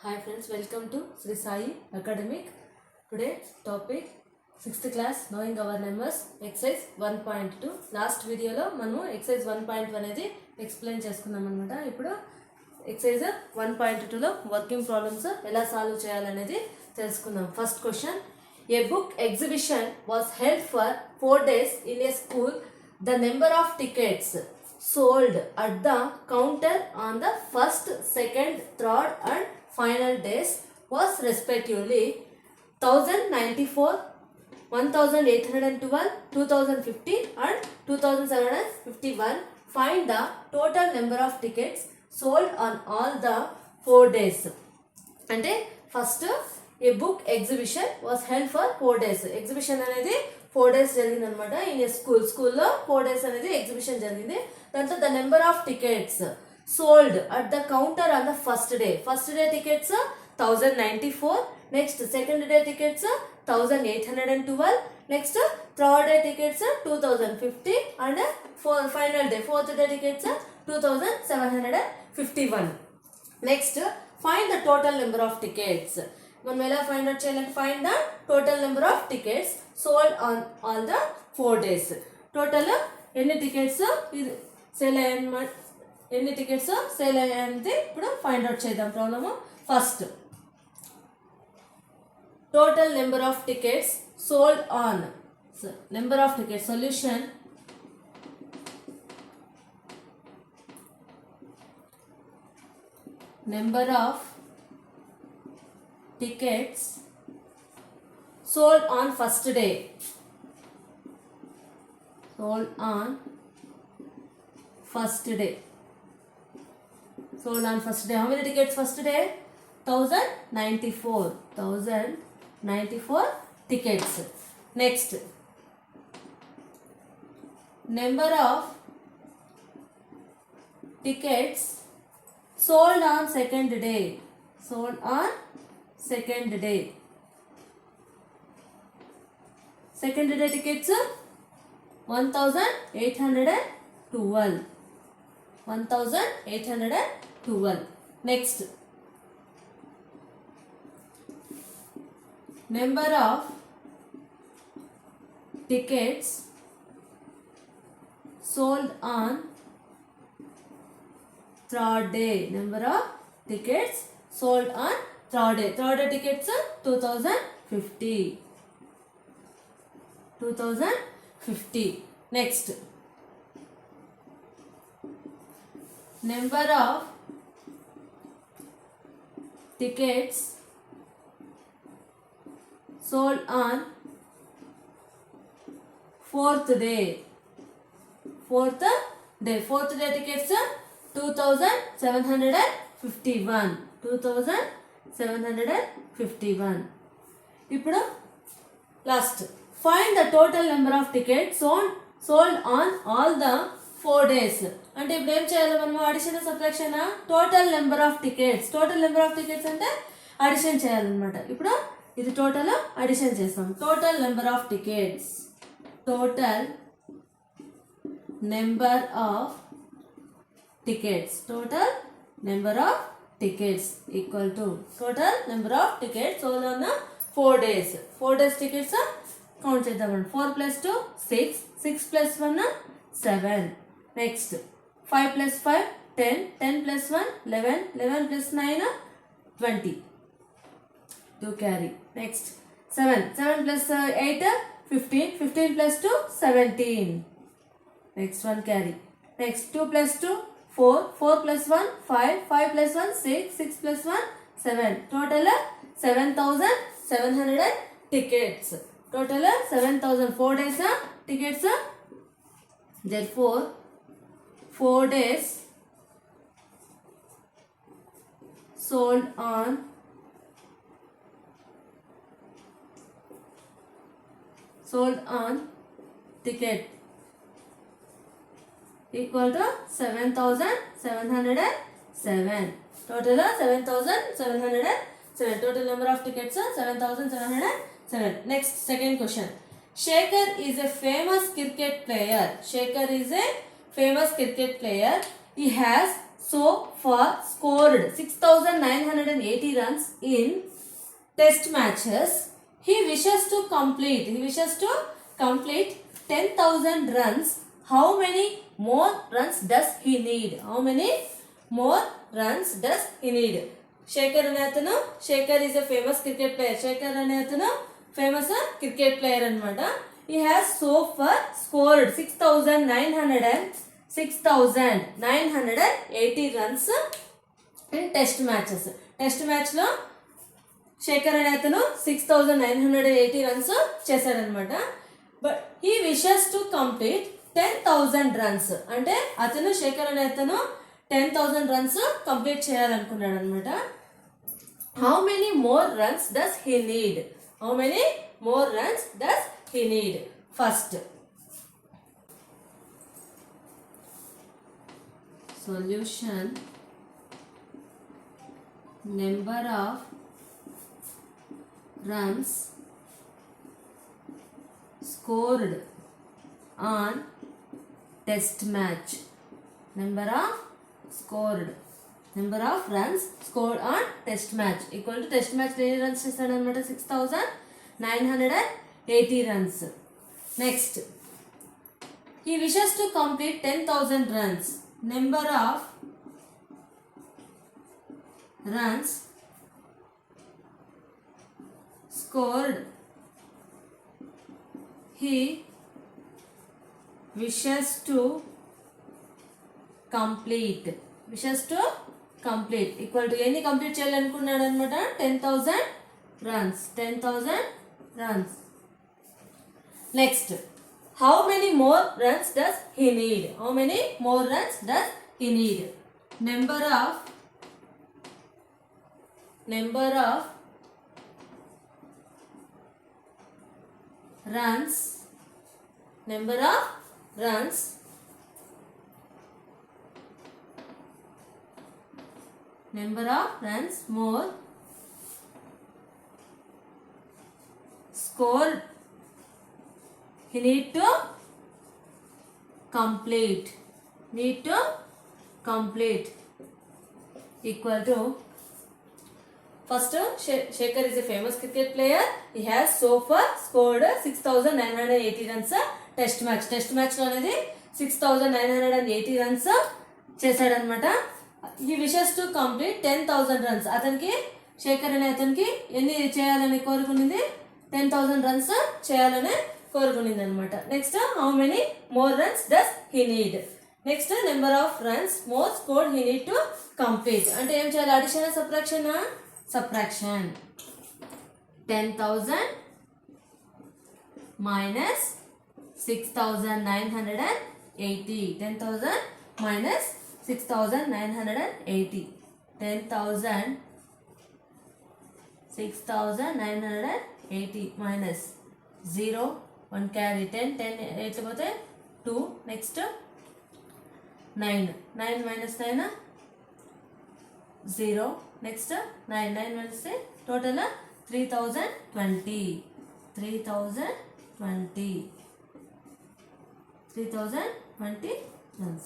Hi friends, welcome to Sri Sai Academic. Today topic 6th class knowing our numbers exercise 1.2. Last వీడియోలో మనము exercise 1.1 అనేది explain చేసుకున్నాం అనమాట. ఇప్పుడు exercise 1.2లో వర్కింగ్ ప్రాబ్లమ్స్ ఎలా సాల్వ్ చేయాలనేది తెలుసుకుందాం. First question, A book exhibition was held for 4 days in a school. The number of tickets sold at the counter on the first, second, third and final days was respectively 1094, 1812, 2050 and 2751. Find the total number of tickets sold on all the 4 days. అంటే first A book exhibition was held for 4 days. Exhibition అనేది 4 days జరిగింది అనమాట. In స్కూల్లో 4 days అనేది exhibition జరిగింది. దాంట్లో the number of tickets sold at the counter on the first day. First day tickets 1094. Next second day tickets 1812. Next third day tickets 2050 and final day fourth day tickets 2751. Next find the total number of tickets. మనం ఎలా find out చేయాలంటే find the total number of tickets sold on all the 4 days. Total ఎన్ని tickets ఇది sale అయ్యాయన్నమాట, ఎన్ని tickets sale అయ్యాయంటే ఇప్పుడు find out చేద్దాం problem. First total number of tickets sold on, number of tickets solution number of tickets sold on first day. Sold on first day. Sold on first day. How many tickets first day? 1094. 1094 tickets. Next, number of tickets sold on second day. Sold on second day. Second day tickets 1812. 1812. Next, number of tickets sold on third day. Number of tickets sold on third day. Third day tickets 2050. 2050. Next, number of tickets sold on fourth day. Fourth day. Fourth day tickets 2751. 2751. ఇప్పుడు last find the total number of tickets sold on all the 4 days. అంటే ఇప్పుడు ఏం చేయాలి మనము, addition subtraction, total number of tickets. Total number of tickets అంటే addition చేయాలన్నమాట. ఇప్పుడు ఇది టోటల్ అడిషన్ చేస్తాం. Total number of tickets, total number of tickets, total number of tickets equal to total number of tickets sold on the 4 days. 4 days tickets count చేద్దామండి. 4 plus 2 6, 6 plus 1 7. Next 5 plus 5 10, 10 plus 1 11, 11 plus 9 20 to carry. Next 7, 7 plus 8 15, 15 plus 2 17. Next one carry. Next 2 plus 2 4, 4 plus 1 5, 5 plus 1 6, 6 plus 1 7. Total 7700 tickets. Total 7000. 4 days tickets. Therefore 4 days sold on ticket equal to 7707. Total 7707. Total number of tickets 7707. Next, second question. Shekhar is a famous cricket player. Shekhar is a famous cricket player. He has so far scored 6,980 runs in test matches. He wishes to complete 10,000 runs. How many more runs does he need? How many more runs does he need? Shekhar ane atanu, Shekhar is a famous cricket player. Shekhar ane atanu famous cricket player anamata. He has so far scored 6,980 runs in test matches. Test match lo Shekhar అనే అతను 6,980 runs చేశాడనమాట. But he wishes to complete 10,000 runs. అంటే అతను శేఖర్ అనే అతను 10,000 runs complete చేయాలనుకున్నాడు అనమాట. How many more runs does he need? How many more runs does he need? First solution, number of runs scored on test match. Number of runs scored on test match equal to test match ఎన్ని runs చేస్తాడు అనమాట? 6,980 runs. Next, he wishes to complete 10,000 runs. Number of runs scored. He wishes to complete equal to ఎన్ని complete చేయాలనుకున్నాడు అనమాట? 10,000 runs. Next, how many more runs does he need? Number of runs more scored he need to complete equal to. First, Shekhar is a famous cricket player. He has so far scored 6,980 runs test match లో అనేది 6,980 runs చేశాడనమాట. He wishes to complete 10,000 runs. అతనికి శేఖర్ అనే అతనికి ఎన్ని చేయాలని కోరుకునింది? 10,000 runs చేయాలని కోరుకునింది అనమాట. Next, how many more runs does he need? Next, number of runs more scored he need to complete. అంటే ఏం చేయాలి? Addition, subtraction. 10,000 minus 6,980. 10,000 minus 6,980. 10,000 6,980 minus 0 1 carry 10 8 పోతే 2. Next 9 minus 9 0. Next 9 minus total 3,020 runs.